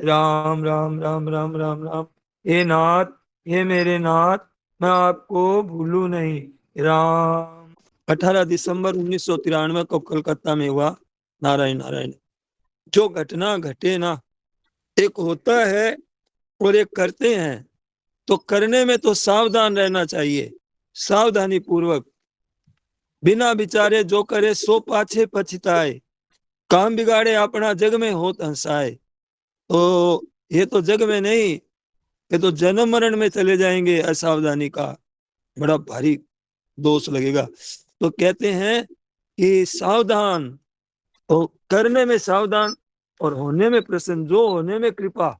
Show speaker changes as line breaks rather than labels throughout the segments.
राम राम राम राम राम राम। हे नाथ, हे मेरे नाथ, मैं आपको भूलू नहीं। राम। 18 दिसंबर 1993 को कलकत्ता में हुआ। नारायण नारायण। जो घटना घटे ना, एक होता है और एक करते हैं। तो करने में तो सावधान रहना चाहिए, सावधानी पूर्वक। बिना विचारे जो करे सो पाछे पछताए। काम बिगाड़े अपना जग में होत हंसाए। तो ये तो जग में नहीं, ये तो जन्म मरण में चले जाएंगे। असावधानी का बड़ा भारी दोष लगेगा। तो कहते हैं कि सावधान, तो करने में सावधान और होने में प्रसन्न। जो होने में कृपा।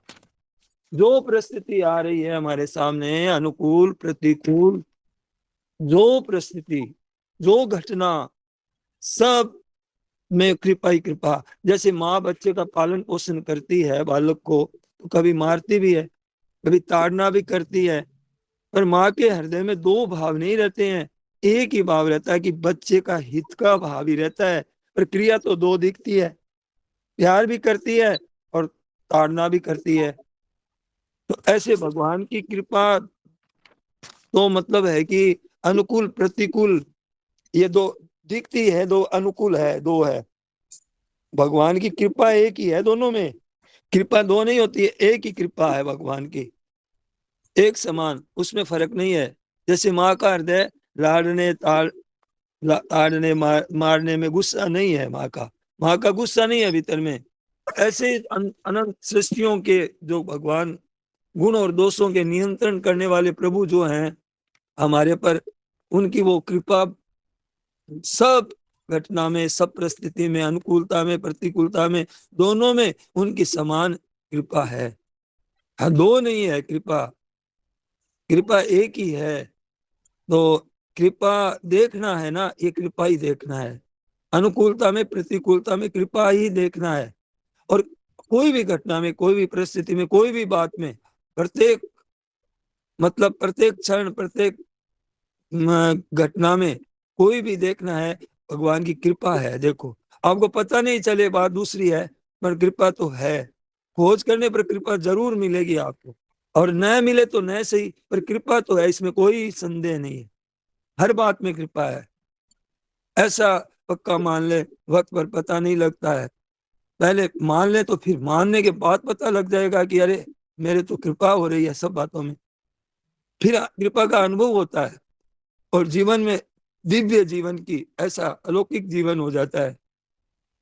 जो परिस्थिति आ रही है हमारे सामने, अनुकूल प्रतिकूल, जो परिस्थिति, जो घटना, सब में कृपा ही कृपा। जैसे माँ बच्चे का पालन पोषण करती है, बालक को तो कभी मारती भी है, कभी ताड़ना भी करती है। पर माँ के हृदय में दो भाव नहीं रहते हैं, एक ही भाव रहता है कि बच्चे का हित का भाव ही रहता है। पर क्रिया तो दो दिखती है, प्यार भी करती है और ताड़ना भी करती है। तो ऐसे भगवान की कृपा तो मतलब है कि अनुकूल प्रतिकूल, ये दो दिखती है, दो अनुकूल है, दो है। भगवान की कृपा एक ही है दोनों में। कृपा दो नहीं होती है, एक ही कृपा है भगवान की, एक समान, उसमें फर्क नहीं है। जैसे माँ का हृदय लाड़ने ताड़ने मारने में गुस्सा नहीं है, माँ का गुस्सा नहीं है भीतर में। ऐसे ही अनंत सृष्टियों के जो भगवान गुण और दोषों के नियंत्रण करने वाले प्रभु जो हैं हमारे पर, उनकी वो कृपा सब घटना में, सब परिस्थिति में, अनुकूलता में प्रतिकूलता में, दोनों में उनकी समान कृपा है। हाँ, दो नहीं है कृपा, कृपा एक ही है। तो कृपा देखना है ना, ये कृपा ही देखना है। अनुकूलता में प्रतिकूलता में कृपा ही देखना है। और कोई भी घटना में, कोई भी परिस्थिति में, कोई भी बात में, प्रत्येक मतलब प्रत्येक क्षण, प्रत्येक घटना में कोई भी देखना है भगवान की कृपा है। देखो, आपको पता नहीं चले बात दूसरी है, पर कृपा तो है। खोज करने पर कृपा जरूर मिलेगी आपको, और न मिले तो न सही, पर कृपा तो है, इसमें कोई संदेह नहीं है। हर बात में कृपा है, ऐसा पक्का मान ले। वक्त पर पता नहीं लगता है, पहले मान ले तो फिर मानने के बाद पता लग जाएगा कि अरे मेरे तो कृपा हो रही है सब बातों में। फिर कृपा का अनुभव होता है और जीवन में दिव्य जीवन की ऐसा अलौकिक जीवन हो जाता है।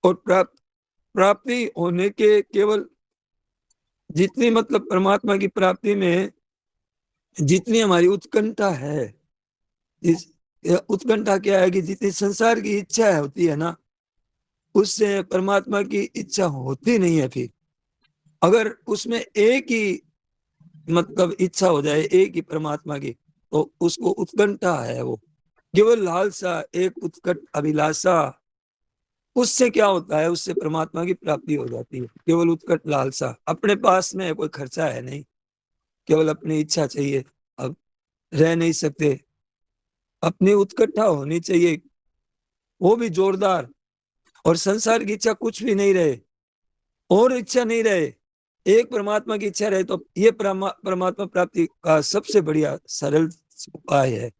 और प्राप्ति होने के केवल जितनी मतलब परमात्मा की प्राप्ति में जितनी हमारी उत्कंठा है, इस उत्कंठा क्या है कि जितनी संसार की इच्छा होती है ना, उससे परमात्मा की इच्छा होती नहीं है। फिर अगर उसमें एक ही मतलब इच्छा हो जाए, एक ही परमात्मा की, तो उसको उत्कंठा है। वो केवल लालसा, एक उत्कट अभिलाषा, उससे क्या होता है, उससे परमात्मा की प्राप्ति हो जाती है। केवल उत्कट लालसा, अपने पास में कोई खर्चा है नहीं, केवल अपनी इच्छा चाहिए। अब रह नहीं सकते, अपनी उत्कंठा होनी चाहिए, वो भी जोरदार। और संसार की इच्छा कुछ भी नहीं रहे, और इच्छा नहीं रहे, एक परमात्मा की इच्छा रहे, तो ये परमात्मा प्राप्ति का सबसे बढ़िया सरल उपाय है।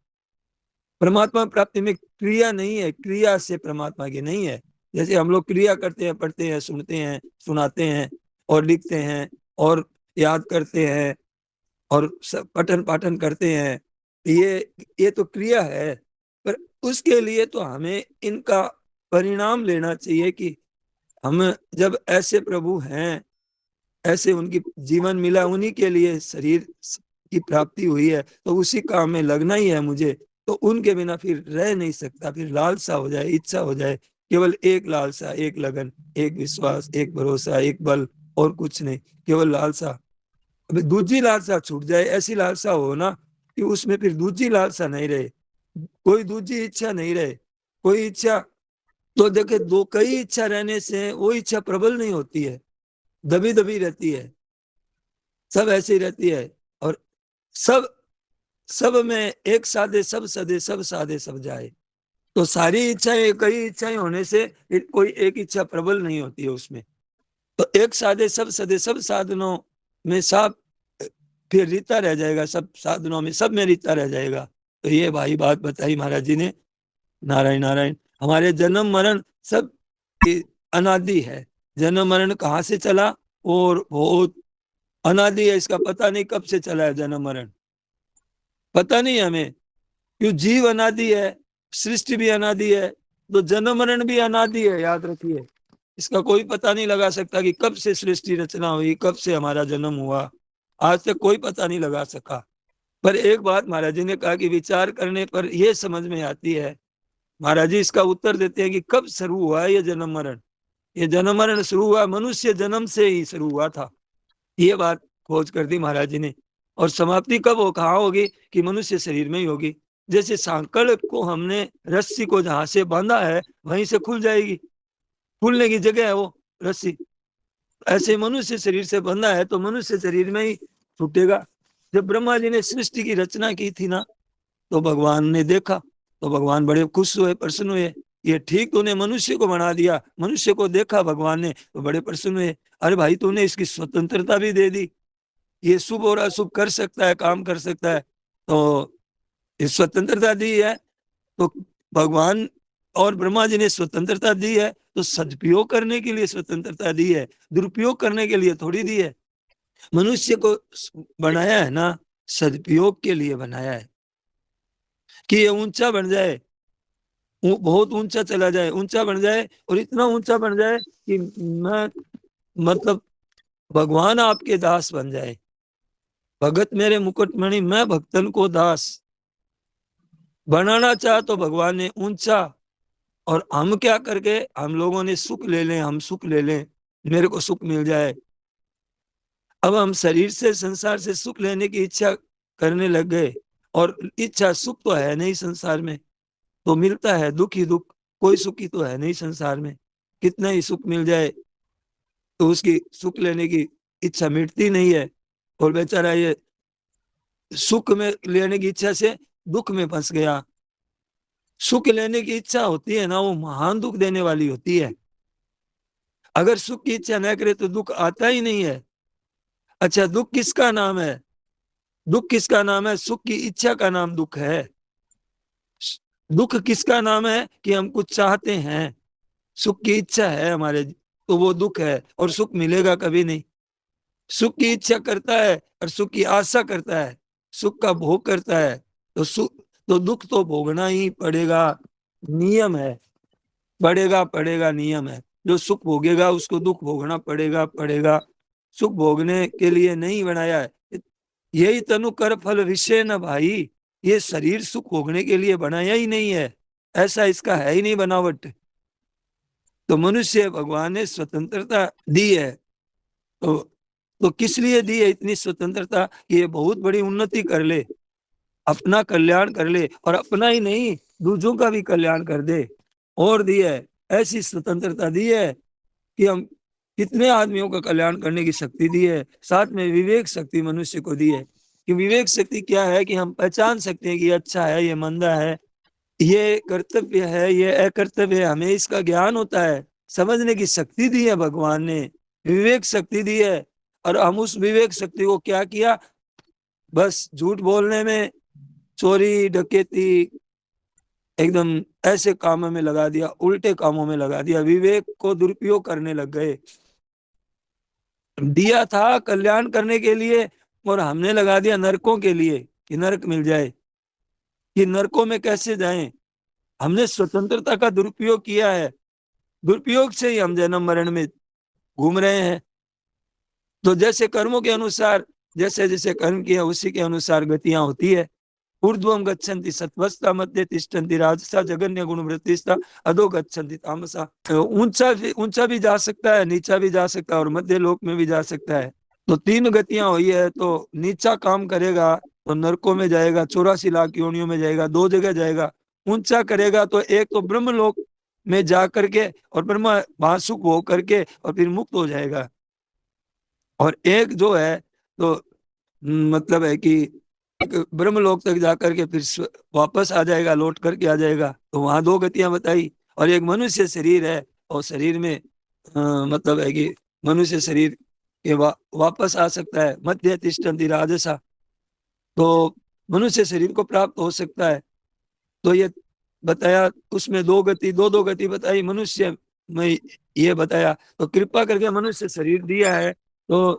परमात्मा प्राप्ति में क्रिया नहीं है, क्रिया से परमात्मा की नहीं है। जैसे हम लोग क्रिया करते हैं, पढ़ते हैं, सुनते हैं, सुनाते हैं और लिखते हैं और याद करते हैं और पठन पाठन करते हैं, ये तो क्रिया है। पर उसके लिए तो हमें इनका परिणाम लेना चाहिए कि हम जब ऐसे प्रभु हैं, ऐसे उनकी जीवन मिला, उन्हीं के लिए शरीर की प्राप्ति हुई है, तो उसी काम में लगना ही है मुझे। तो उनके बिना फिर रह नहीं सकता। फिर लालसा हो जाए, इच्छा हो जाए, केवल एक लालसा, एक लगन, एक विश्वास, एक भरोसा, एक बल, और कुछ नहीं, केवल लालसा। अभी दूसरी लालसा छूट जाए, ऐसी लालसा हो ना कि उसमें फिर दूसरी लालसा नहीं रहे, कोई दूसरी इच्छा नहीं रहे, कोई इच्छा। तो देखे, दो कई इच्छा रहने से वो इच्छा प्रबल नहीं होती है, दबी दबी रहती है, सब ऐसी रहती है। और सब सब में एक साधे सब सदे, सब साधे सब जाए। तो सारी इच्छाएं, कई इच्छाएं होने से कोई एक इच्छा प्रबल नहीं होती है उसमें। तो एक साधे सब सदे, सब साधनों में सब फिर रीता रह जाएगा, सब साधनों में सब में रीता रह जाएगा। तो ये भाई बात बताई महाराज जी ने। नारायण नारायण। हमारे जन्म मरण सब अनादि है। जन्म मरण कहाँ से चला, और बहुत अनादि है, इसका पता नहीं कब से चला है जन्म मरण, पता नहीं हमें। क्यों, जीव अनादि है, सृष्टि भी अनादि है, तो जन्म मरण भी अनादि है, याद रखिए। इसका कोई पता नहीं लगा सकता कि कब से सृष्टि रचना हुई, कब से हमारा जन्म हुआ, आज तक कोई पता नहीं लगा सका। पर एक बात महाराज जी ने कहा कि विचार करने पर यह समझ में आती है। महाराज जी इसका उत्तर देते हैं कि कब शुरू हुआ ये जन्म मरण। ये जन्म मरण शुरू हुआ मनुष्य जन्म से ही शुरू हुआ था, ये बात खोज कर दी महाराज जी ने। और समाप्ति कब हो, कहाँ होगी, कि मनुष्य शरीर में ही होगी। जैसे सांकल को हमने रस्सी को जहां से बांधा है वहीं से खुल जाएगी, खुलने की जगह है वो रस्सी। ऐसे मनुष्य शरीर से बंधा है तो मनुष्य शरीर में ही छूटेगा। जब ब्रह्मा जी ने सृष्टि की रचना की थी ना, तो भगवान ने देखा, तो भगवान बड़े खुश हुए, प्रसन्न हुए। ये ठीक तूने मनुष्य को बना दिया, मनुष्य को देखा भगवान ने तो बड़े प्रसन्न हुए। अरे भाई तूने इसकी स्वतंत्रता भी दे दी, ये शुभ और अशुभ कर सकता है, काम कर सकता है, तो इस स्वतंत्रता दी है। तो भगवान और ब्रह्मा जी ने स्वतंत्रता दी है, तो सदुपयोग करने के लिए स्वतंत्रता दी है, दुरुपयोग करने के लिए थोड़ी दी है। मनुष्य को बनाया है ना सदुपयोग के लिए बनाया है, कि ये ऊंचा बन जाए, बहुत ऊंचा चला जाए, ऊंचा बन जाए, और इतना ऊंचा बन जाए कि मैं, मतलब भगवान आपके दास बन जाए। भगत मेरे मुकुटमणि, मैं भक्तन को दास बनाना चाह, तो भगवान ने ऊंचा। और हम क्या करके, हम लोगों ने सुख ले लें, हम सुख ले लें, मेरे को सुख मिल जाए। अब हम शरीर से, संसार से सुख लेने की इच्छा करने लग गए, और इच्छा, सुख तो है नहीं संसार में, तो मिलता है दुख ही दुख, कोई सुखी तो है नहीं संसार में। कितना ही सुख मिल जाए तो उसकी सुख लेने की इच्छा मिटती नहीं है, और बेचारा ये सुख में लेने की इच्छा से दुख में फंस गया। सुख लेने की इच्छा होती है ना, वो महान दुख देने वाली होती है। अगर सुख की इच्छा न करे तो दुख आता ही नहीं है। अच्छा, दुख किसका नाम है, दुख किसका नाम है, सुख की इच्छा का नाम दुख है। दुख किसका नाम है, कि हम कुछ चाहते हैं, सुख की इच्छा है हमारे, तो वो दुख है, और सुख मिलेगा कभी नहीं। सुख की इच्छा करता है और सुख की आशा करता है, सुख का भोग करता है, तो सुख, तो दुख तो भोगना ही पड़ेगा, नियम है, पड़ेगा पड़ेगा, नियम है। जो सुख भोगेगा उसको दुख भोगना पड़ेगा पड़ेगा। सुख भोगने के लिए नहीं बनाया है, यही तनु कर फल विषय न भाई। ये शरीर सुख भोगने के लिए बनाया ही नहीं है, ऐसा इसका है ही नहीं बनावट। तो मनुष्य भगवान ने स्वतंत्रता दी है, तो किस लिए दी है इतनी स्वतंत्रता, कि ये बहुत बड़ी उन्नति कर ले, अपना कल्याण कर ले, और अपना ही नहीं दूसरों का भी कल्याण कर दे, और दी है। ऐसी स्वतंत्रता दी है कि हम कितने आदमियों का कल्याण करने की शक्ति दी है। साथ में विवेक शक्ति मनुष्य को दी है, कि विवेक शक्ति क्या है, कि हम पहचान सकते हैं कि ये अच्छा है, ये मंदा है, ये कर्तव्य है, ये अकर्तव्य है, हमें इसका ज्ञान होता है। समझने की शक्ति दी है भगवान ने, विवेक शक्ति दी है। और हम उस विवेक शक्ति को क्या किया, बस झूठ बोलने में, चोरी डकैती, एकदम ऐसे कामों में लगा दिया, उल्टे कामों में लगा दिया, विवेक को दुरुपयोग करने लग गए। दिया था कल्याण करने के लिए, और हमने लगा दिया नरकों के लिए, कि नरक मिल जाए, कि नरकों में कैसे जाएं। हमने स्वतंत्रता का दुरुपयोग किया है, दुरुपयोग से ही हम जन्म मरण में घूम रहे हैं। तो जैसे कर्मों के अनुसार, जैसे जैसे कर्म किया उसी के अनुसार गतियां होती है। ऊर्ध्वं गच्छन्ति सत्वस्ता, मध्ये तिष्ठन्ति राजसा, जगन्य गुण वृत्तिस्ता, अधो गच्छन्ति तामसा। ऊंचा भी जा सकता है, नीचा भी जा सकता है, और मध्य लोक में भी जा सकता है। तो तीन गतियां हुई है, तो नीचा काम करेगा तो नरकों में जाएगा, 84 लाख योनियों में जाएगा, दो जगह जाएगा। ऊंचा करेगा तो एक तो ब्रह्म लोक में जा करके, और ब्रह्म वहां सुख भोग करके, और फिर मुक्त हो जाएगा। और एक जो है, तो मतलब है कि ब्रह्मलोक तक जाकर के फिर वापस आ जाएगा, लौट करके आ जाएगा। तो वहां दो गतियां बताई। और एक मनुष्य शरीर है, और शरीर में मतलब है कि मनुष्य शरीर के वापस आ सकता है। मध्य तिष्ठन्ति राजसा, तो मनुष्य शरीर को प्राप्त हो सकता है। तो ये बताया, उसमें दो गति, दो गति बताई, मनुष्य में ये बताया। तो कृपा करके मनुष्य शरीर दिया है, तो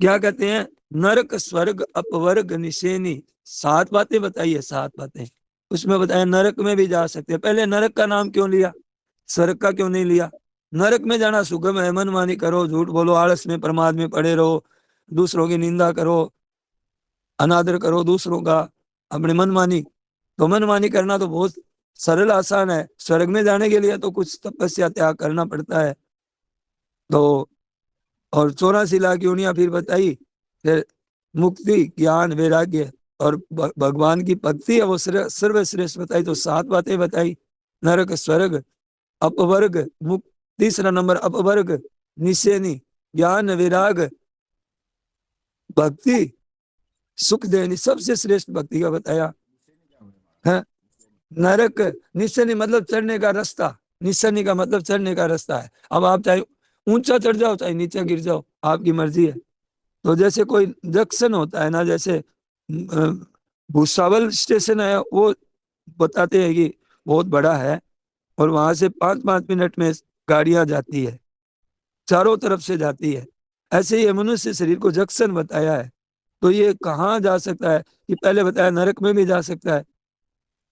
क्या कहते हैं, नरक स्वर्ग अपवर्ग निशेनी, 7 बातें बताई है, 7 बातें। उसमें बताया नरक में भी जा सकते हैं। पहले नरक का नाम क्यों लिया, स्वर्ग का क्यों नहीं लिया? नरक में जाना सुगम है, मनमानी करो, झूठ बोलो, आलस में प्रमाद में पड़े रहो, दूसरों की निंदा करो, अनादर करो दूसरों का, अपने मनमानी। तो मनमानी करना तो बहुत सरल आसान है, स्वर्ग में जाने के लिए तो कुछ तपस्या त्याग करना पड़ता है। तो और 84 लाख योनियां फिर बताई। फिर मुक्ति, ज्ञान, वैराग्य और भगवान की भक्ति है वो सर्वश्रेष्ठ बताई। तो 7 बातें बताई, नरक स्वर्ग अपवर्ग मुक्त, तीसरा नंबर अपवर्ग निशेनी, ज्ञान वैराग, भक्ति, सुख देनी, सबसे श्रेष्ठ भक्ति का बताया है। नरक, निशानी मतलब चढ़ने का रास्ता, निशानी का मतलब चढ़ने का रास्ता है। अब आप चाहे ऊंचा चढ़ जाओ चाहे नीचे गिर जाओ, आपकी मर्जी है। तो जैसे कोई जंक्शन होता है ना, जैसे भूसावल स्टेशन है, वो बताते हैं कि बहुत बड़ा है, और वहां से 5-5 मिनट में गाड़ियां जाती है, चारों तरफ से जाती है। ऐसे ही मनुष्य शरीर को जंक्शन बताया है। तो ये कहाँ जा सकता है, कि पहले बताया नरक में भी जा सकता है।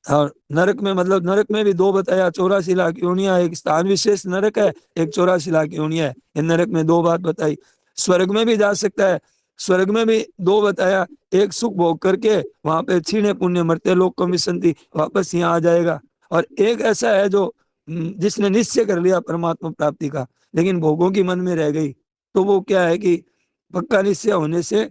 और नरक में मतलब, नरक में भी दो बताया, 84 लाख योनियां, एक स्थान विशेष नरक है, एक 84 लाख योनियां है। इन नरक में दो बात बताई। स्वर्ग में भी जा सकता है, स्वर्ग में भी दो बताया, एक सुख भोग करके वहां पे क्षीणे पुण्य मरते लोग को विसंति वापस यहाँ आ जाएगा। और एक ऐसा है जो जिसने निश्चय कर लिया परमात्मा प्राप्ति का, लेकिन भोगों की मन में रह गई, तो वो क्या है कि पक्का निश्चय होने से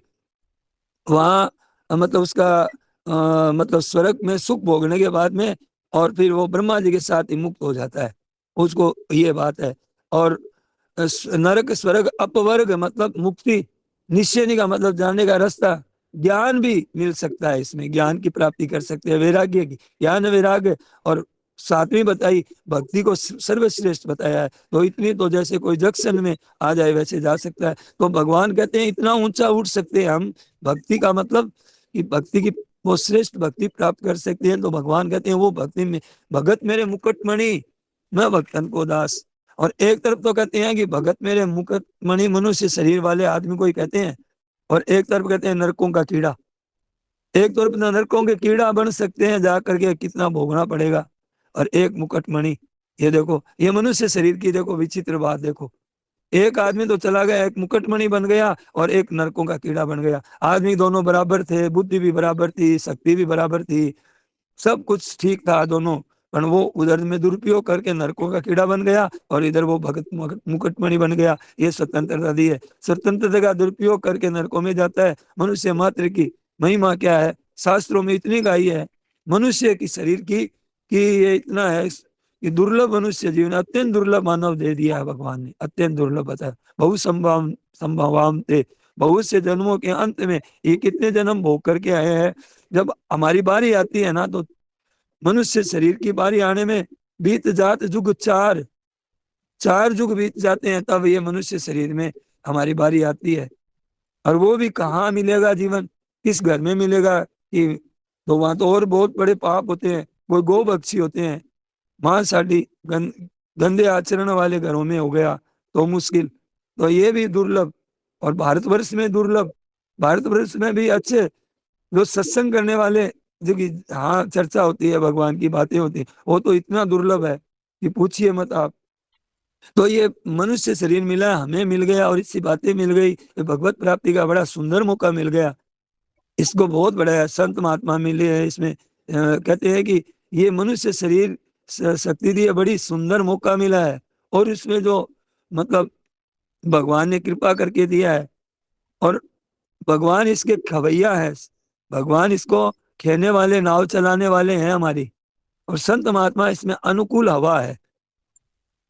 वहाँ मतलब उसका मतलब स्वर्ग में सुख भोगने के बाद में, और फिर वो ब्रह्मा जी के साथ ही मुक्त हो जाता है, उसको ये बात है। और नरक स्वर्ग अपवर्ग मतलब मुक्ति, निश्चय का मतलब जानने का रास्ता, ज्ञान भी मिल सकता है, इसमें ज्ञान की प्राप्ति कर सकते हैं, वैराग्य की, ज्ञान वैराग्य। और 7वीं बताई भक्ति को सर्वश्रेष्ठ बताया है। तो इतनी तो जैसे कोई जंक्शन में आ जाए वैसे जा सकता है। तो भगवान कहते हैं इतना ऊंचा उठ सकते हैं हम, भक्ति का मतलब कि भक्ति की वो श्रेष्ठ भक्ति प्राप्त कर सकते हैं। तो भगवान कहते हैं वो भक्ति में, भगत मेरे मुकुटमणि मैं भक्तन को दास। और एक तरफ तो कहते हैं कि भगत मेरे मुकुटमणि मनुष्य शरीर वाले आदमी को ही कहते हैं, और एक तरफ कहते हैं नरकों का कीड़ा। एक तरफ नरकों के कीड़ा बन सकते हैं, जा करके कितना भोगना पड़ेगा। और एक मुकुटमणि, ये देखो, ये मनुष्य शरीर की देखो विचित्र बात देखो, एक आदमी तो चला गया, एक मुकुटमणि बन गया और एक नरकों का कीड़ा बन गया। आदमी दोनों बराबर थे, बुद्धि भी बराबर थी, शक्ति भी बराबर थी, सब कुछ ठीक था दोनों, पर वो उधर में दुरुपयोग करके नरकों का कीड़ा बन गया, और इधर वो भगत मुकुटमणि बन गया। ये स्वतंत्रता दी है, स्वतंत्रता का दुरुपयोग करके नरकों में जाता है। मनुष्य मात्र की महिमा क्या है, शास्त्रों में इतनी गाई है मनुष्य की शरीर की, कि ये इतना है कि दुर्लभ मनुष्य जीवन, अत्यंत दुर्लभ मानव दे दिया है भगवान ने, अत्यंत दुर्लभ बता, बहुत संभावाम थे, बहुत से जन्मों के अंत में ये कितने जन्म भोग करके आए हैं। जब हमारी बारी आती है ना, तो मनुष्य शरीर की बारी आने में बीत जात जुग चार, 4 जुग बीत जाते हैं, तब ये मनुष्य शरीर में हमारी बारी आती है। और वो भी कहाँ मिलेगा जीवन, किस घर में मिलेगा, कि तो वहां तो और बहुत बड़े पाप होते हैं, कोई गो बख्शी होते हैं, मांसाहारी गंदे आचरण वाले घरों में हो गया तो मुश्किल। तो ये भी दुर्लभ, और भारतवर्ष में दुर्लभ, भारतवर्ष में भी अच्छे जो सत्संग करने वाले, जो कि हाँ चर्चा होती है, भगवान की बातें होती है, वो तो इतना दुर्लभ है कि पूछिए मत आप। तो ये मनुष्य शरीर मिला, हमें मिल गया, और इससी बातें मिल गई, ये भगवत प्राप्ति का बड़ा सुंदर मौका मिल गया। इसको बहुत बड़ा है, संत महात्मा मिले हैं इसमें, कहते हैं कि ये मनुष्य शरीर शक्ति दी है, बड़ी सुंदर मौका मिला है। और इसमें जो मतलब भगवान ने कृपा करके दिया है, और भगवान इसके खवैया है, भगवान इसको खेने वाले, नाव चलाने वाले हैं हमारी। और संत महात्मा इसमें अनुकूल हवा है,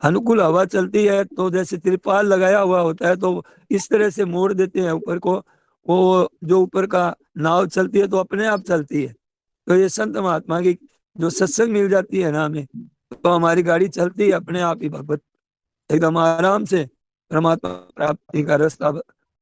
अनुकूल हवा चलती है, तो जैसे त्रिपाल लगाया हुआ होता है, तो इस तरह से मोड़ देते हैं ऊपर को, वो जो ऊपर का नाव चलती है तो अपने आप चलती है। तो ये संत महात्मा की जो सत्संग मिल जाती है ना हमें, तो हमारी गाड़ी चलती है अपने आप ही भगवत, एकदम आराम से। परमात्मा प्राप्ति का रास्ता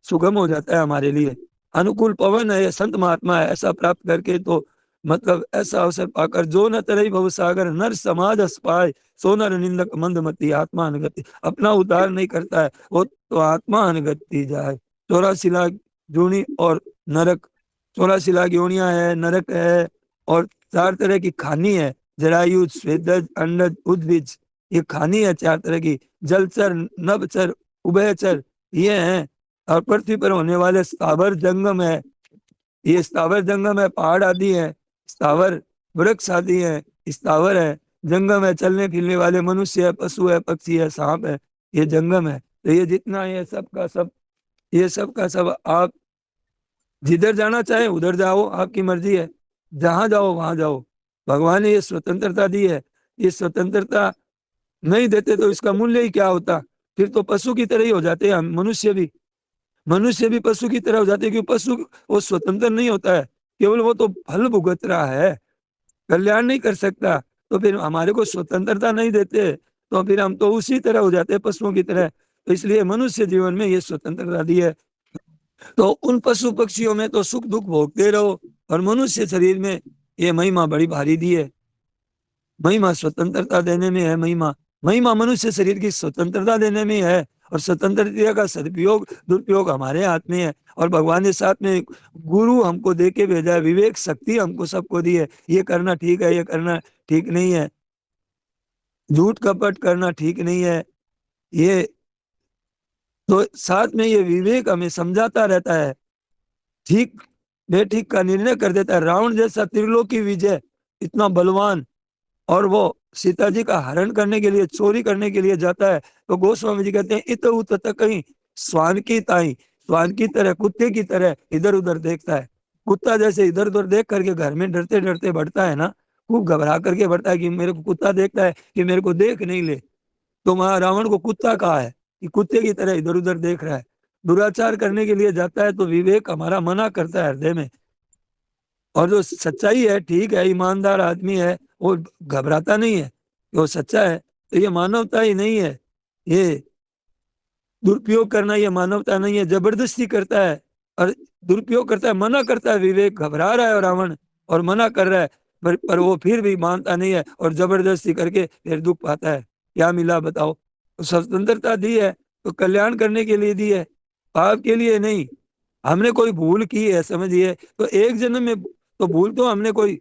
सुगम हो जाता है हमारे लिए। अनुकूल पवन है, संत महात्मा है, ऐसा प्राप्त करके तो मतलब ऐसा अवसर पाकर जो न तरई भव सागर नर समाज अस पाए सो नर निंदक मंदमती आत्मा अनगति। अपना उद्धार नहीं करता है वो तो आत्मा अनगति जाए। 84 लाख जूनी और नरक, 84 लाख योनियां है, नरक है, और 4 तरह की खानी है, जरायु स्वेदज अंडज उद्भिज। ये खानी है 4 तरह की, जलचर नभचर उभयचर ये हैं। और पृथ्वी पर होने वाले स्थावर जंगम है, ये स्थावर जंगम है, पहाड़ आदि है, स्थावर वृक्ष आदि है, स्थावर है, जंगम है, चलने फिरने वाले मनुष्य है, पशु है, पक्षी है, सांप है, ये जंगम है। तो ये जितना है सब का सब, ये सब का सब आप जिधर जाना चाहे उधर जाओ, आपकी मर्जी है, जहां जाओ वहां जाओ। भगवान ने ये स्वतंत्रता दी है, ये स्वतंत्रता नहीं देते तो इसका मूल्य ही क्या होता। फिर तो पशु की तरह ही हो जाते हैं हम, मनुष्य भी पशु की तरह हो जाते हैं, क्योंकि पशु वो स्वतंत्र नहीं होता है, केवल वो तो फल भुगत रहा है, कल्याण नहीं कर सकता। तो फिर हमारे को स्वतंत्रता नहीं देते तो फिर हम तो उसी तरह हो जाते हैं, पशुओं की तरह। तो इसलिए मनुष्य जीवन में ये स्वतंत्रता दी है। तो उन पशु पक्षियों में तो सुख दुख भोगते रहो, और मनुष्य शरीर में ये महिमा बड़ी भारी दी है। महिमा स्वतंत्रता देने में है, महिमा महिमा मनुष्य शरीर की स्वतंत्रता देने में है। और स्वतंत्रता का सदुपयोग दुरुपयोग हमारे हाथ में है। और भगवान ने साथ में गुरु हमको दे के भेजा है, विवेक शक्ति हमको सबको दी है, ये करना ठीक है, ये करना ठीक नहीं है, झूठ कपट करना ठीक नहीं है, ये तो साथ में ये विवेक हमें समझाता रहता है, ठीक बेठीक का निर्णय कर देता है। रावण जैसा त्रिलोकी विजय, इतना बलवान, और वो सीता जी का हरण करने के लिए, चोरी करने के लिए जाता है, तो गोस्वामी जी कहते हैं इत उत कहीं स्वान की ताई, स्वान की तरह, कुत्ते की तरह इधर उधर देखता है। कुत्ता जैसे इधर उधर देख करके घर में डरते डरते बढ़ता है ना, खूब घबरा करके बढ़ता है कि मेरे को कुत्ता देखता है कि मेरे को देख नहीं ले। तो वहां रावण को कुत्ता कहा है कि कुत्ते की तरह इधर उधर देख रहा है। दुराचार करने के लिए जाता है तो विवेक हमारा मना करता है हृदय में। और जो सच्चाई है, ठीक है, ईमानदार आदमी है, वो घबराता नहीं है, वो सच्चा है। तो ये मानवता ही नहीं है, ये दुरुपयोग करना ये मानवता नहीं है, जबरदस्ती करता है और दुरुपयोग करता है, मना करता है। विवेक घबरा रहा है रावण और मना कर रहा है, पर वो फिर भी मानता नहीं है और जबरदस्ती करके फिर दुख पाता है। क्या मिला बताओ। तो स्वतंत्रता दी है तो कल्याण करने के लिए दी है, पाप के लिए नहीं। हमने कोई भूल की है समझिए, तो एक जन्म में तो भूल तो हमने कोई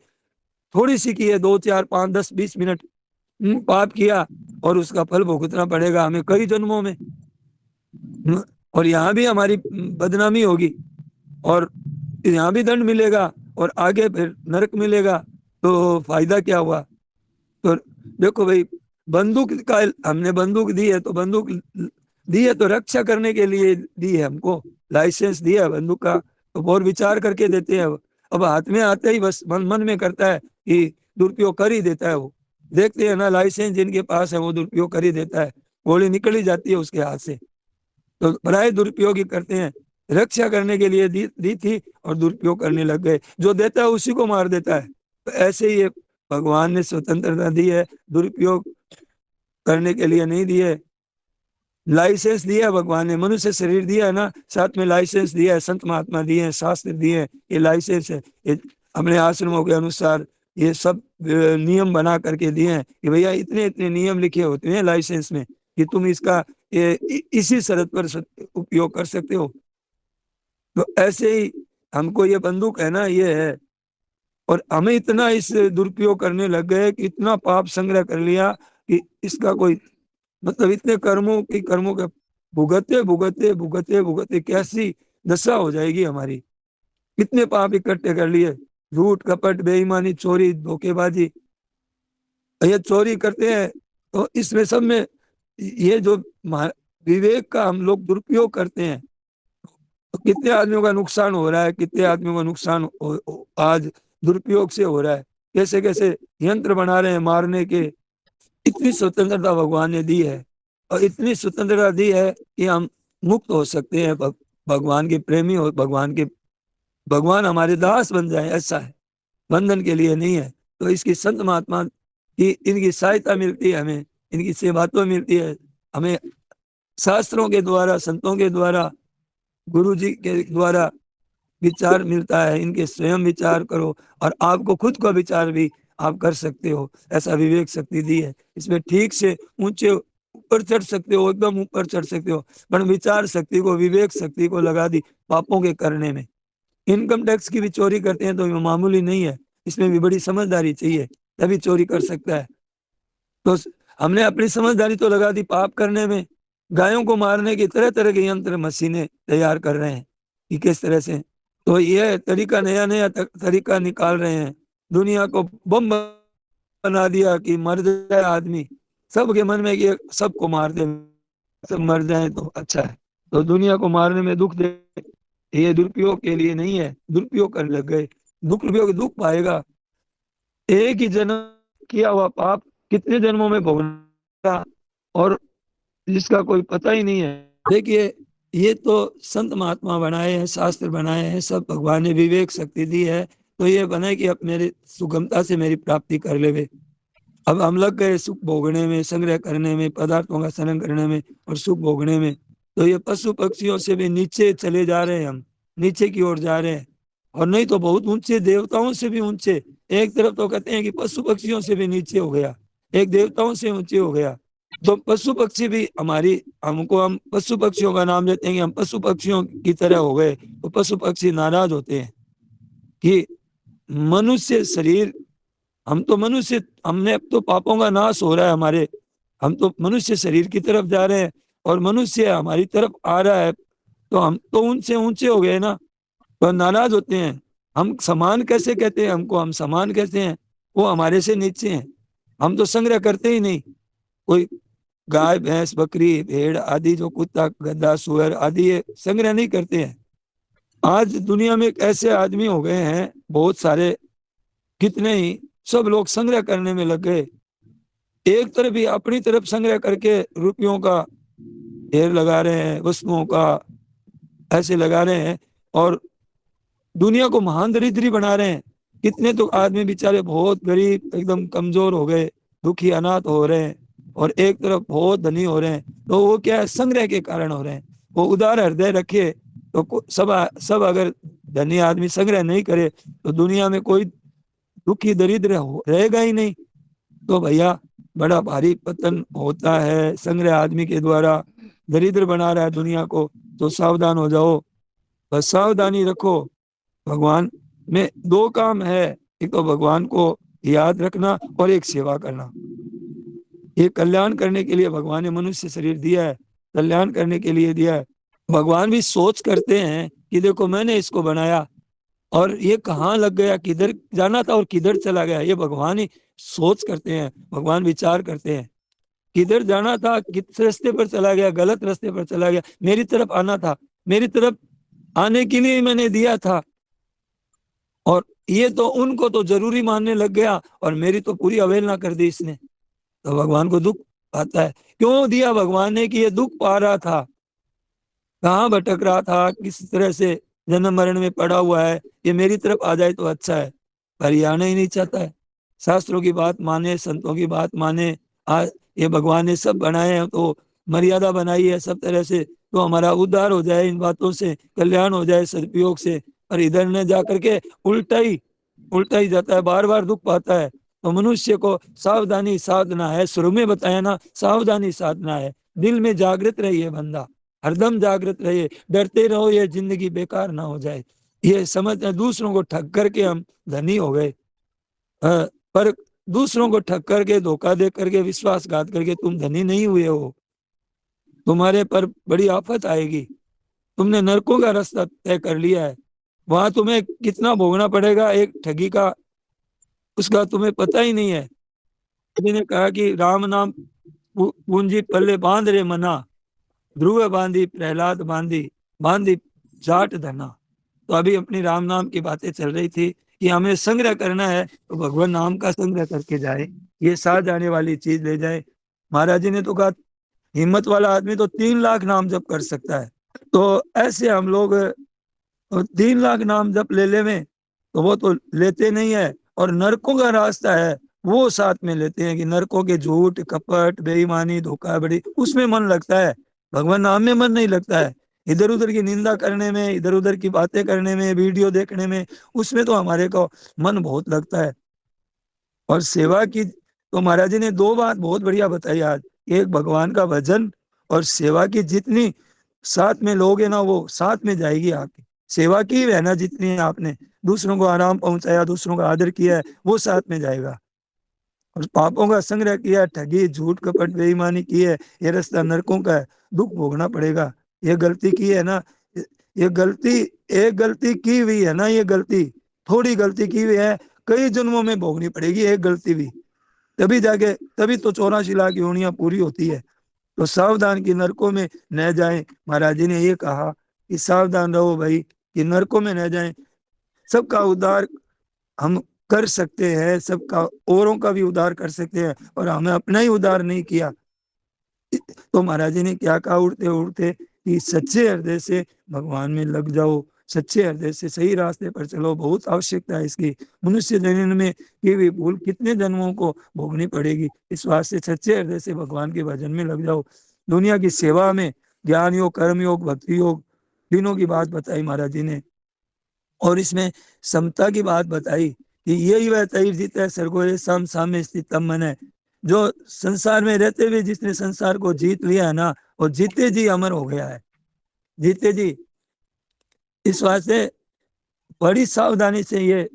थोड़ी सी की है, 2 4 5 10 20 मिनट पाप किया, और उसका फल भुगतना पड़ेगा हमें कई जन्मों में। और यहाँ भी हमारी बदनामी होगी, और यहाँ भी दंड मिलेगा, और आगे फिर नरक मिलेगा। तो फायदा क्या हुआ। तो देखो भाई, बंदूक का हमने बंदूक दी है, तो बंदूक दी है तो रक्षा करने के लिए दी है हमको, लाइसेंस दिया है बंदूक का, तो और विचार करके देते हैं। अब हाथ में आते ही बस मन मन में करता है कि दुरुपयोग कर ही देता है। वो देखते हैं ना, लाइसेंस जिनके पास है वो दुरुपयोग कर ही देता है, गोली निकल ही जाती है उसके हाथ से। तो बड़ाई दुरुपयोग ही करते हैं। रक्षा करने के लिए दी थी और दुरुपयोग करने लग गए, जो देता है उसी को मार देता है। तो ऐसे ही भगवान ने स्वतंत्रता दी है, दुरुपयोग करने के लिए नहीं दी है। लाइसेंस दिया है भगवान ने, मनुष्य शरीर दिया है ना, साथ में लाइसेंस दिया है, संत महात्मा दिए हैं, शास्त्र दिए हैं, ये लाइसेंस है। ये अपने आश्रमों के अनुसार ये सब नियम बना करके दिए हैं कि भैया इतने इतने नियम लिखे होते हैं लाइसेंस में कि तुम इसका इसी शर्त पर उपयोग कर सकते हो। तो ऐसे ही हमको ये बंदूक है ना, ये है। और हमें इतना इस दुरुपयोग करने लग गए कि इतना पाप संग्रह कर लिया कि इसका कोई मतलब, इतने कर्मों के भुगतते भुगतते भुगतते भुगतते कैसी दशा हो जाएगी हमारी। कितने पाप इकट्ठे कर लिए, झूठ कपट बेईमानी चोरी धोखेबाजी, ये चोरी करते हैं। तो इसमें सब में ये जो विवेक का हम लोग दुरुपयोग करते हैं, तो कितने आदमियों का नुकसान हो रहा है, कितने आदमियों का नुकसान आज दुरुपयोग से हो रहा है। कैसे कैसे यंत्र बना रहे हैं मारने के। इतनी स्वतंत्रता भगवान ने दी है, और इतनी स्वतंत्रता दी है कि हम मुक्त हो सकते हैं, भगवान के प्रेमी हो, भगवान हमारे दास बन जाए, ऐसा है, बंधन के लिए नहीं है। तो इसकी संत महात्मा की इनकी सहायता मिलती है हमें, इनकी सेवा तो मिलती है हमें, शास्त्रों के द्वारा, संतों के द्वारा, गुरु जी के द्वारा विचार मिलता है। इनके स्वयं विचार करो और आपको खुद का विचार भी आप कर सकते हो। ऐसा विवेक शक्ति दी है, इसमें ठीक से ऊंचे ऊपर चढ़ सकते हो, एकदम ऊपर चढ़ सकते हो। पर विचार शक्ति को, विवेक शक्ति को लगा दी पापों के करने में। इनकम टैक्स की भी चोरी करते हैं तो ये मामूली नहीं है, इसमें भी बड़ी समझदारी चाहिए, तभी चोरी कर सकता है। तो हमने अपनी समझदारी तो लगा दी पाप करने में। गायों को मारने की तरह तरह के यंत्र मशीनें तैयार कर रहे हैं कि किस तरह से, तो ये तरीका, नया नया तरीका निकाल रहे हैं। दुनिया को बम बना दिया कि मर जाए आदमी, सबके मन में कि सबको मार दे, सब मर जाए तो अच्छा है। तो दुनिया को मारने में दुख दे, ये दुरुपयोग के लिए नहीं है, दुरुपयोग करने लग गए। दुरुपयोग दुख पाएगा। एक ही जन्म किया हुआ पाप कितने जन्मों में भोगना, और जिसका कोई पता ही नहीं है। देखिए, ये तो संत महात्मा बनाए हैं, शास्त्र बनाए हैं, सब भगवान ने विवेक शक्ति दी है, तो ये बने कि अब मेरे सुगमता से मेरी प्राप्ति कर ले। अब हम लग गए सुख भोगने में, संग्रह करने में, पदार्थों का संग्रह करने में और सुख भोगने में। तो ये पशु पक्षियों से भी नीचे चले जा रहे हैं, हम नीचे की ओर जा रहे हैं। और नहीं तो बहुत ऊंचे, देवताओं से भी ऊंचे। एक तरफ तो कहते हैं कि पशु पक्षियों से भी नीचे हो गया, एक देवताओं से ऊंचे हो गया। तो पशु पक्षी भी हमारी, हमको, हम पशु पक्षियों का नाम लेते हैं कि हम पशु पक्षियों की तरह हो गए। तो पशु पक्षी नाराज होते हैं कि मनुष्य शरीर, हम तो मनुष्य, हमने अब तो पापों का नाश हो रहा है हमारे, हम तो मनुष्य शरीर की तरफ जा रहे हैं और मनुष्य हमारी तरफ आ रहा है, तो हम तो उनसे ऊंचे हो गए ना। तो नाराज होते हैं। हम समान कैसे कहते हैं हमको, हम समान कहते हैं, वो हमारे से नीचे हैं। हम तो संग्रह करते ही नहीं, कोई गाय भैंस बकरी भेड़ आदि, जो कुत्ता गधा सुअर आदि, ये संग्रह नहीं करते हैं। आज दुनिया में ऐसे आदमी हो गए हैं बहुत सारे, कितने ही, सब लोग संग्रह करने में लग गए। एक तरफ ही अपनी तरफ संग्रह करके रुपयों का ढेर लगा रहे हैं, वस्तुओं का ऐसे लगा रहे हैं, और दुनिया को महान दरिद्री बना रहे हैं। कितने तो आदमी बेचारे बहुत गरीब, एकदम कमजोर हो गए, दुखी अनाथ हो रहे हैं, और एक तरफ बहुत धनी हो रहे हैं। तो वो क्या है, संग्रह के कारण हो रहे हैं। वो उदार हृदय रखे तो सब सब अगर धनी आदमी संग्रह नहीं करे तो दुनिया में कोई दुखी दरिद्र रहेगा ही नहीं। तो भैया बड़ा भारी पतन होता है, संग्रह आदमी के द्वारा दरिद्र बना रहा है दुनिया को। तो सावधान हो जाओ, बस सावधानी रखो। भगवान में दो काम है, एक तो भगवान को याद रखना और एक सेवा करना। ये कल्याण करने के लिए भगवान ने मनुष्य शरीर दिया है, कल्याण करने के लिए दिया है। भगवान भी सोच करते हैं कि देखो मैंने इसको बनाया और ये कहाँ लग गया, किधर जाना था और किधर चला गया। ये भगवान ही सोच करते हैं, भगवान विचार करते हैं, किधर जाना था, किस रास्ते पर चला गया, गलत रास्ते पर चला गया, मेरी तरफ आना था, मेरी तरफ आने के लिए मैंने दिया था। और ये तो उनको तो जरूरी मानने लग गया और मेरी तो पूरी अवहेलना कर दी इसने। तो भगवान को दुख आता है। क्यों दिया भगवान ने, कि ये दुख पा रहा था, कहाँ भटक रहा था, किस तरह से जन्म मरण में पड़ा हुआ है, ये मेरी तरफ आ जाए तो अच्छा है। पर ये आना ही नहीं चाहता है। शास्त्रों की बात माने, संतों की बात माने। आज ये भगवान ने सब बनाए हैं, तो मर्यादा बनाई है सब तरह से, तो हमारा उद्धार हो जाए, इन बातों से कल्याण हो जाए सदुपयोग से। और इधर न जा करके उल्टा ही जाता है, बार बार दुख पाता है। तो मनुष्य को सावधानी साधना है, शुरू में बताया ना, सावधानी साधना है। दिल में जागृत रहिए बंदा, हरदम जागृत रहिए, डरते रहो ये जिंदगी बेकार ना हो जाए। ये समझ, दूसरों को ठग करके हम धनी हो गए, पर दूसरों को ठग करके, धोखा दे करके, विश्वासघात करके तुम धनी नहीं हुए हो। तुम्हारे पर बड़ी आफत आएगी। तुमने नरकों का रास्ता तय कर लिया है, वहां तुम्हें कितना भोगना पड़ेगा एक ठगी का, उसका तुम्हें पता ही नहीं है। ने कहा कि राम नाम पूंजी पल्ले बांध रे मना, ध्रुव बांधी प्रहलाद बांधी, बांधी जाट धना। तो अभी अपनी राम नाम की बातें चल रही थी कि हमें संग्रह करना है, तो भगवान नाम का संग्रह करके जाए, ये साथ जाने वाली चीज ले जाए। महाराज जी ने तो कहा हिम्मत वाला आदमी तो 3 लाख नाम जप कर सकता है। तो ऐसे हम लोग 3 लाख नाम जप ले में, तो वो तो लेते नहीं है। और नरकों का रास्ता है वो साथ में लेते हैं, कि नरकों के झूठ कपट बेईमानी धोखाधड़ी उसमें मन लगता है। भगवान नाम में मन नहीं लगता है, इधर उधर की निंदा करने में, इधर उधर की बातें करने में, वीडियो देखने में, उसमें तो हमारे को मन बहुत लगता है। और सेवा की तो महाराज जी ने दो बात बहुत बढ़िया बताई आज, एक भगवान का भजन और सेवा की जितनी साथ में लोग है ना वो साथ में जाएगी आपकी। सेवा की है ना जितनी आपने दूसरों को आराम पहुंचाया, दूसरों का आदर किया है, वो साथ में जाएगा। और पापों का संग्रह किया है, ठगी झूठ कपट बेईमानी की है, ये रास्ता नरकों का है, दुख भोगना पड़ेगा। ये गलती की है ना, ये गलती, एक गलती की हुई है ना, ये गलती थोड़ी गलती की हुई है, कई जन्मों में भोगनी पड़ेगी एक गलती भी, तभी जाके, तभी तो 84 लाख योनियां पूरी होती है। तो सावधान कि नरकों में न जाएं। महाराज जी ने ये कहा कि सावधान रहो भाई कि नरकों में न जाएं। सबका उद्धार हम कर सकते हैं, सबका औरों का भी उद्धार कर सकते हैं, और हमें अपना ही उद्धार नहीं किया। तो महाराज जी ने क्या कहा उड़ते उड़ते कि सच्चे हृदय से भगवान में लग जाओ, सच्चे हृदय से सही रास्ते पर चलो, बहुत आवश्यकता है इसकी। मनुष्य जन्म में की हुई भूल कितने जन्मों को भोगनी पड़ेगी, इस वास्ते सच्चे हृदय से भगवान के भजन में लग जाओ। दुनिया की सेवा में ज्ञान योग, कर्म योग, भक्ति योग, तीनों की बात बताई महाराज जी ने। और इसमें समता की बात बताई कि यही वह तैर जीता है सरगोरे सम साम्य स्थितम मन है। जो संसार में रहते हुए जिसने संसार को जीत लिया है ना, वो जीते जी अमर हो गया है, जीते जी। इस वास्ते बड़ी सावधानी से ये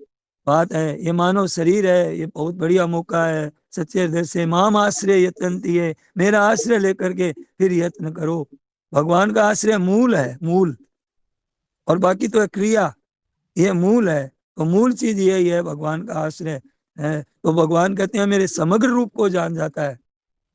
बात है, ये मानव शरीर है, ये बहुत बढ़िया मौका है। सच्चे हृदय से माम आश्रय यतनती है, मेरा आश्रय लेकर के फिर यत्न करो। भगवान का आश्रय मूल है, मूल, और बाकी तो है क्रिया, ये मूल है। तो मूल चीज यही है, भगवान का आश्रय है। तो भगवान कहते हैं मेरे समग्र रूप को जान जाता है।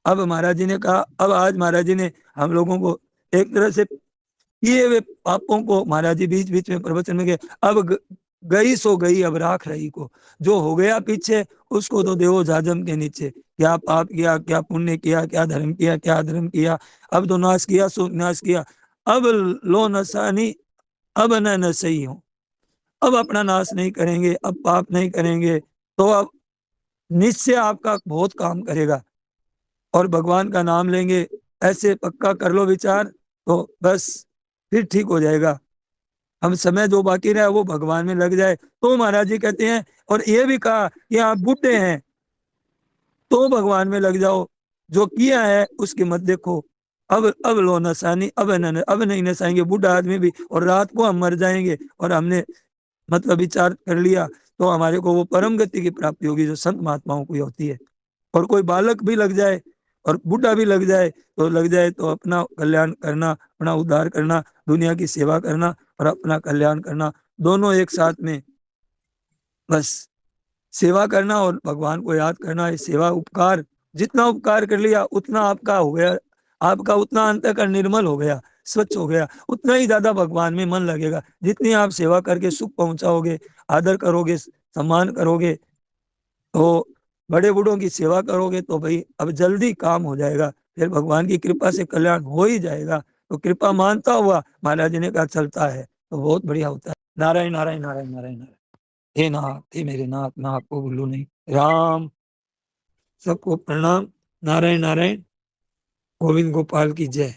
अब महाराज जी ने कहा, अब आज महाराज जी ने हम लोगों को एक तरह से किए हुए पापों को महाराज जी बीच बीच में प्रवचन में गए, अब गई सो गई, अब राख रही को। जो हो गया पीछे उसको तो देवो जाजम के नीचे, क्या पाप किया, क्या पुण्य किया, क्या धर्म किया, क्या अधर्म किया, अब तो नाश किया सो नाश किया। अब लो नसानी, अब न सही हो, अब अपना नाश नहीं करेंगे, अब पाप नहीं करेंगे, तो अब निश्चय आपका बहुत काम करेगा। और भगवान का नाम लेंगे, ऐसे पक्का कर लो विचार, तो बस फिर ठीक हो जाएगा। हम समय जो बाकी रहा वो भगवान में लग जाए। तो महाराज जी कहते हैं, और ये भी कहा कि आप बूढ़े हैं तो भगवान में लग जाओ, जो किया है उसकी मत देखो। अब लो नसानी, अब नहीं नसाएंगे बूढ़ा आदमी भी, और रात को हम मर जाएंगे और हमने मतलब विचार कर लिया, तो हमारे को वो परम गति की प्राप्ति होगी जो संत महात्माओं को होती है। और कोई बालक भी लग जाए और बूढ़ा भी लग जाए, तो लग जाए तो अपना कल्याण करना, अपना उद्धार करना, दुनिया की सेवा करना और अपना कल्याण करना, दोनों एक साथ में। बस सेवा करना और भगवान को याद करना, ये सेवा उपकार, जितना उपकार कर लिया उतना आपका हो गया, आपका उतना अंतःकरण निर्मल हो गया, स्वच्छ हो गया, उतना ही ज्यादा भगवान में मन लगेगा। जितनी आप सेवा करके सुख पहुंचाओगे, आदर करोगे, सम्मान करोगे, तो बड़े बूढ़ों की सेवा करोगे, तो भाई अब जल्दी काम हो जाएगा, फिर भगवान की कृपा से कल्याण हो ही जाएगा। तो कृपा मानता हुआ महाराज जी ने कहा चलता है तो बहुत बढ़िया होता है। नारायण नारायण नारायण नारायण नारायण। हे नाथ, हे मेरे नाथ, मैं आपको भूलू नहीं। राम, सबको प्रणाम। नारायण नारायण। गोविंद गोपाल की जय।